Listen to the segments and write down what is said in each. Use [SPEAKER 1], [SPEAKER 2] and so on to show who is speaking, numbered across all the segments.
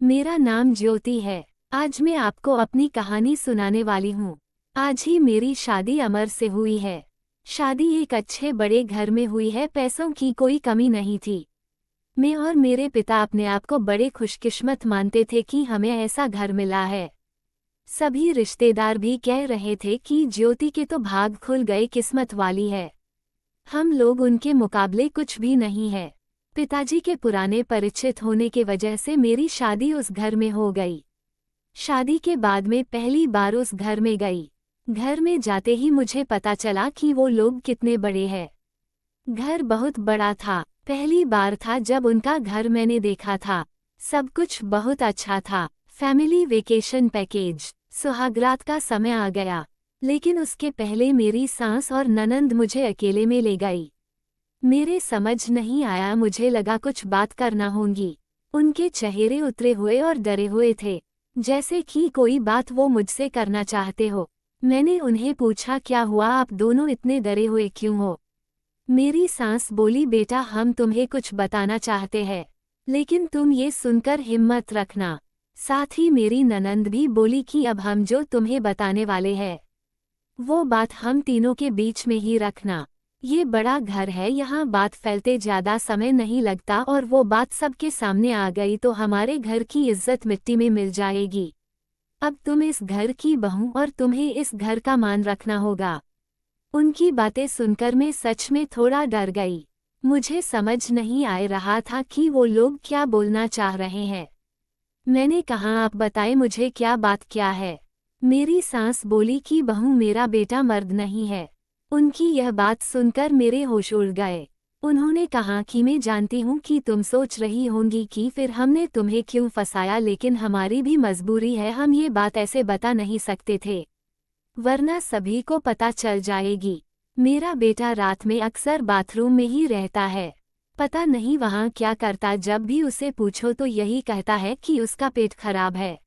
[SPEAKER 1] मेरा नाम ज्योति है। आज मैं आपको अपनी कहानी सुनाने वाली हूँ। आज ही मेरी शादी अमर से हुई है। शादी एक अच्छे बड़े घर में हुई है, पैसों की कोई कमी नहीं थी। मैं और मेरे पिता अपने आप को बड़े खुशकिस्मत मानते थे कि हमें ऐसा घर मिला है। सभी रिश्तेदार भी कह रहे थे कि ज्योति के तो भाग खुल गए, किस्मत वाली है। हम लोग उनके मुकाबले कुछ भी नहीं है। पिताजी के पुराने परिचित होने की वजह से मेरी शादी उस घर में हो गई। शादी के बाद में पहली बार उस घर में गई। घर में जाते ही मुझे पता चला कि वो लोग कितने बड़े हैं। घर बहुत बड़ा था। पहली बार था जब उनका घर मैंने देखा था। सब कुछ बहुत अच्छा था। फैमिली वेकेशन पैकेज, सुहागरात का समय आ गया। लेकिन उसके पहले मेरी सास और ननंद मुझे अकेले में ले गई। मेरे समझ नहीं आया, मुझे लगा कुछ बात करना होगी। उनके चेहरे उतरे हुए और डरे हुए थे, जैसे कि कोई बात वो मुझसे करना चाहते हो। मैंने उन्हें पूछा, क्या हुआ, आप दोनों इतने डरे हुए क्यों हो? मेरी सास बोली, बेटा हम तुम्हें कुछ बताना चाहते हैं, लेकिन तुम ये सुनकर हिम्मत रखना। साथ ही मेरी ननंद भी बोली कि अब हम जो तुम्हें बताने वाले हैं वो बात हम तीनों के बीच में ही रखना। ये बड़ा घर है, यहाँ बात फैलते ज्यादा समय नहीं लगता, और वो बात सबके सामने आ गई तो हमारे घर की इज्जत मिट्टी में मिल जाएगी। अब तुम इस घर की बहू और तुम्हें इस घर का मान रखना होगा। उनकी बातें सुनकर मैं सच में थोड़ा डर गई। मुझे समझ नहीं आ रहा था कि वो लोग क्या बोलना चाह रहे हैं। मैंने कहा, आप बताएं मुझे क्या बात क्या है। मेरी सास बोली कि बहू मेरा बेटा मर्द नहीं है। उनकी यह बात सुनकर मेरे होश उड़ गए। उन्होंने कहा कि मैं जानती हूँ कि तुम सोच रही होंगी कि फिर हमने तुम्हें क्यों फंसाया, लेकिन हमारी भी मजबूरी है, हम ये बात ऐसे बता नहीं सकते थे, वरना सभी को पता चल जाएगी। मेरा बेटा रात में अक्सर बाथरूम में ही रहता है। पता नहीं वहाँ क्या करता, जब भी उसे पूछो तो यही कहता है कि उसका पेट खराब है।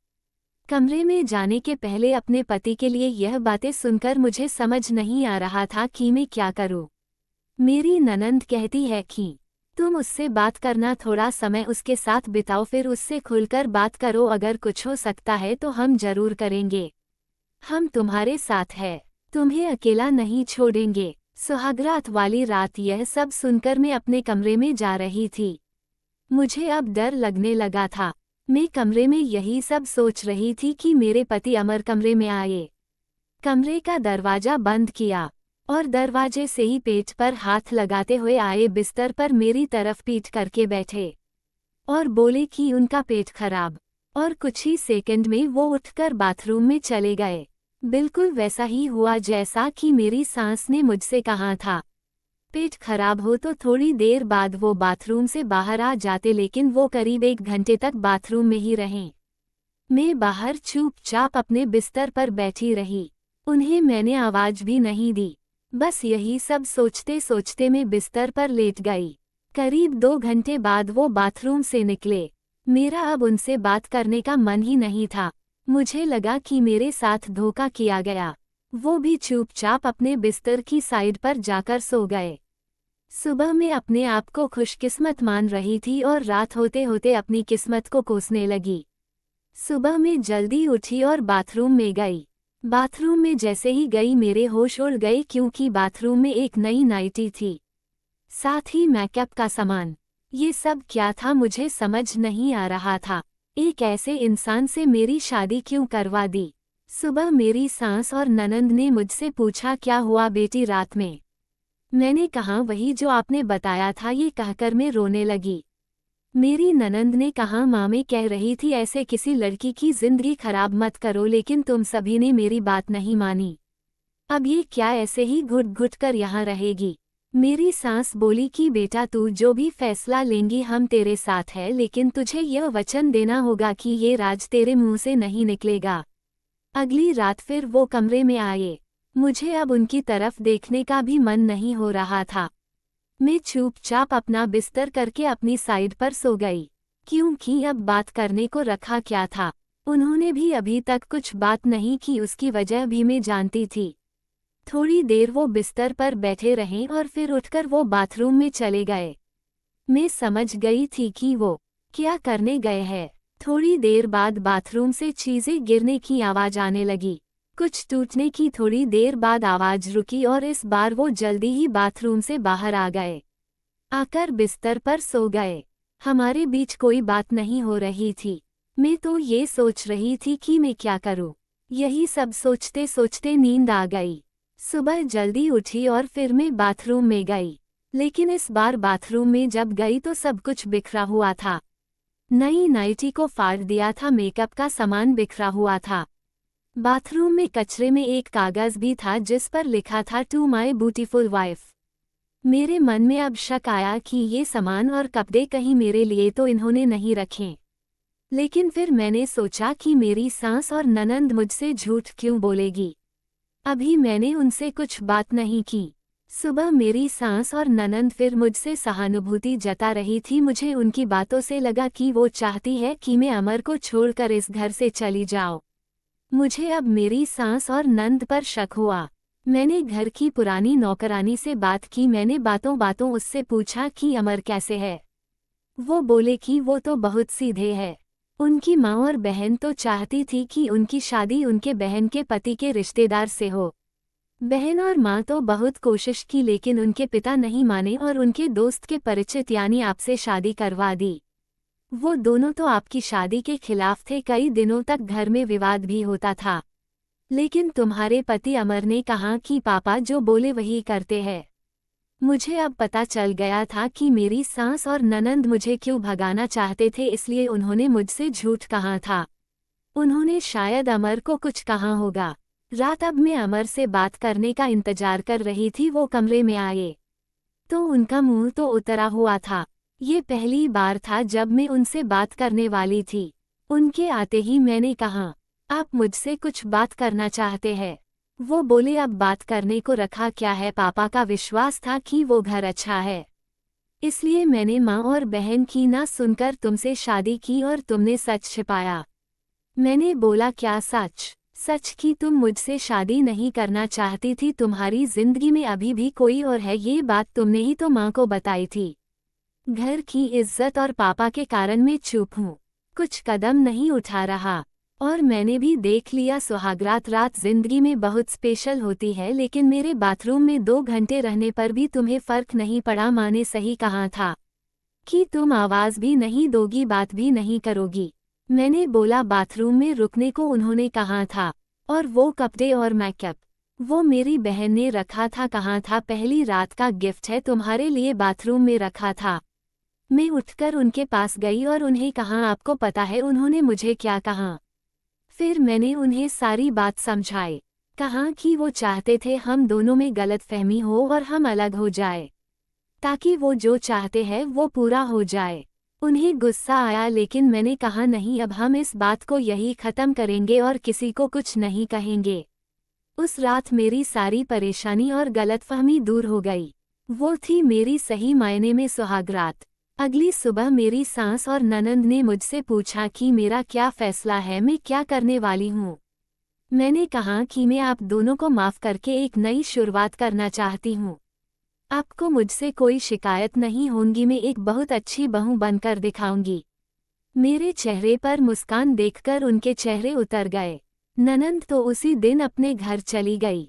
[SPEAKER 1] कमरे में जाने के पहले अपने पति के लिए यह बातें सुनकर मुझे समझ नहीं आ रहा था कि मैं क्या करूं। मेरी ननंद कहती है कि तुम उससे बात करना, थोड़ा समय उसके साथ बिताओ, फिर उससे खुलकर बात करो, अगर कुछ हो सकता है तो हम जरूर करेंगे। हम तुम्हारे साथ हैं, तुम्हें अकेला नहीं छोड़ेंगे। सुहागरात वाली रात यह सब सुनकर मैं अपने कमरे में जा रही थी। मुझे अब डर लगने लगा था। मैं कमरे में यही सब सोच रही थी कि मेरे पति अमर कमरे में आए। कमरे का दरवाजा बंद किया और दरवाजे से ही पेट पर हाथ लगाते हुए आए, बिस्तर पर मेरी तरफ पीठ करके बैठे और बोले कि उनका पेट खराब। और कुछ ही सेकंड में वो उठकर बाथरूम में चले गए। बिल्कुल वैसा ही हुआ जैसा कि मेरी सास ने मुझसे कहा था। पेट खराब हो तो थोड़ी देर बाद वो बाथरूम से बाहर आ जाते, लेकिन वो करीब 1 घंटे तक बाथरूम में ही रहे। मैं बाहर चुपचाप अपने बिस्तर पर बैठी रही। उन्हें मैंने आवाज भी नहीं दी। बस यही सब सोचते सोचते मैं बिस्तर पर लेट गई। करीब 2 घंटे बाद वो बाथरूम से निकले। मेरा अब उनसे बात करने का मन ही नहीं था। मुझे लगा कि मेरे साथ धोखा किया गया। वो भी चुपचाप अपने बिस्तर की साइड पर जाकर सो गए। सुबह मैं अपने आप को खुशकिस्मत मान रही थी और रात होते होते अपनी किस्मत को कोसने लगी। सुबह मैं जल्दी उठी और बाथरूम में गई। बाथरूम में जैसे ही गई मेरे होश उड़ गए, क्योंकि बाथरूम में एक नई नाइटी थी, साथ ही मेकअप का सामान। ये सब क्या था मुझे समझ नहीं आ रहा था। एक ऐसे इंसान से मेरी शादी क्यों करवा दी? सुबह मेरी सास और ननंद ने मुझसे पूछा, क्या हुआ बेटी रात में? मैंने कहा, वही जो आपने बताया था। ये कहकर मैं रोने लगी। मेरी ननंद ने कहा, माँ मैं कह रही थी ऐसे किसी लड़की की जिंदगी खराब मत करो, लेकिन तुम सभी ने मेरी बात नहीं मानी। अब ये क्या ऐसे ही घुट घुट कर यहाँ रहेगी? मेरी सास बोली कि बेटा तू जो भी फैसला लेंगी हम तेरे साथ है, लेकिन तुझे यह वचन देना होगा कि ये राज तेरे मुंह से नहीं निकलेगा। अगली रात फिर वो कमरे में आए। मुझे अब उनकी तरफ देखने का भी मन नहीं हो रहा था। मैं चुपचाप अपना बिस्तर करके अपनी साइड पर सो गई, क्योंकि अब बात करने को रखा क्या था। उन्होंने भी अभी तक कुछ बात नहीं की, उसकी वजह भी मैं जानती थी। थोड़ी देर वो बिस्तर पर बैठे रहे और फिर उठकर वो बाथरूम में चले गए। मैं समझ गई थी कि वो क्या करने गए हैं। थोड़ी देर बाद बाथरूम से चीजें गिरने की आवाज आने लगी। कुछ टूटने की थोड़ी देर बाद आवाज रुकी और इस बार वो जल्दी ही बाथरूम से बाहर आ गए। आकर बिस्तर पर सो गए। हमारे बीच कोई बात नहीं हो रही थी। मैं तो ये सोच रही थी कि मैं क्या करूं। यही सब सोचते सोचते नींद आ गई। सुबह जल्दी उठी और फिर मैं बाथरूम में गई। लेकिन इस बार बाथरूम में जब गई तो सब कुछ बिखरा हुआ था। नई नाइटी को फाड़ दिया था, मेकअप का सामान बिखरा हुआ था। बाथरूम में कचरे में एक कागज भी था जिस पर लिखा था टू माई ब्यूटीफुल वाइफ। मेरे मन में अब शक आया कि ये सामान और कपड़े कहीं मेरे लिए तो इन्होंने नहीं रखे। लेकिन फिर मैंने सोचा कि मेरी सास और ननंद मुझसे झूठ क्यों बोलेगी। अभी मैंने उनसे कुछ बात नहीं की। सुबह मेरी सास और ननंद फिर मुझसे सहानुभूति जता रही थी। मुझे उनकी बातों से लगा कि वो चाहती है कि मैं अमर को छोड़कर इस घर से चली जाऊं। मुझे अब मेरी सास और नंद पर शक हुआ। मैंने घर की पुरानी नौकरानी से बात की। मैंने बातों बातों उससे पूछा कि अमर कैसे है। वो बोले कि वो तो बहुत सीधे है। उनकी माँ और बहन तो चाहती थी कि उनकी शादी उनके बहन के पति के रिश्तेदार से हो। बहन और माँ तो बहुत कोशिश की लेकिन उनके पिता नहीं माने और उनके दोस्त के परिचित यानी आपसे शादी करवा दी। वो दोनों तो आपकी शादी के खिलाफ थे। कई दिनों तक घर में विवाद भी होता था। लेकिन तुम्हारे पति अमर ने कहा कि पापा जो बोले वही करते हैं। मुझे अब पता चल गया था कि मेरी सास और ननंद मुझे क्यों भगाना चाहते थे, इसलिए उन्होंने मुझसे झूठ कहा था। उन्होंने शायद अमर को कुछ कहा होगा। रात अब मैं अमर से बात करने का इंतजार कर रही थी। वो कमरे में आए तो उनका मुंह तो उतरा हुआ था। ये पहली बार था जब मैं उनसे बात करने वाली थी। उनके आते ही मैंने कहा, आप मुझसे कुछ बात करना चाहते हैं? वो बोले, अब बात करने को रखा क्या है। पापा का विश्वास था कि वो घर अच्छा है, इसलिए मैंने माँ और बहन की ना सुनकर तुमसे शादी की और तुमने सच छिपाया। मैंने बोला, क्या सच? सच कि तुम मुझसे शादी नहीं करना चाहती थी। तुम्हारी जिंदगी में अभी भी कोई और है, ये बात तुमने ही तो माँ को बताई थी। घर की इज्जत और पापा के कारण मैं चुप हूँ, कुछ कदम नहीं उठा रहा। और मैंने भी देख लिया, सुहागरात रात जिंदगी में बहुत स्पेशल होती है। लेकिन मेरे बाथरूम में 2 घंटे रहने पर भी तुम्हें फर्क नहीं पड़ा। माँ ने सही कहा था कि तुम आवाज भी नहीं दोगी, बात भी नहीं करोगी। मैंने बोला, बाथरूम में रुकने को उन्होंने कहा था। और वो कपड़े और मेकअप वो मेरी बहन ने रखा था। कहा था पहली रात का गिफ्ट है, तुम्हारे लिए बाथरूम में रखा था। मैं उठकर उनके पास गई और उन्हें कहा, आपको पता है उन्होंने मुझे क्या कहा? फिर मैंने उन्हें सारी बात समझाई। कहा कि वो चाहते थे हम दोनों में गलतफहमी हो और हम अलग हो जाए, ताकि वो जो चाहते हैं वो पूरा हो जाए। उन्हें गुस्सा आया लेकिन मैंने कहा, नहीं, अब हम इस बात को यही खत्म करेंगे और किसी को कुछ नहीं कहेंगे। उस रात मेरी सारी परेशानी और गलतफहमी दूर हो गई। वो थी मेरी सही मायने में सुहागरात। अगली सुबह मेरी सास और ननंद ने मुझसे पूछा कि मेरा क्या फैसला है, मैं क्या करने वाली हूँ। मैंने कहा कि मैं आप दोनों को माफ करके एक नई शुरुआत करना चाहती हूँ। आपको मुझसे कोई शिकायत नहीं होगी, मैं एक बहुत अच्छी बहू बनकर दिखाऊंगी। मेरे चेहरे पर मुस्कान देखकर उनके चेहरे उतर गए। ननंद तो उसी दिन अपने घर चली गई।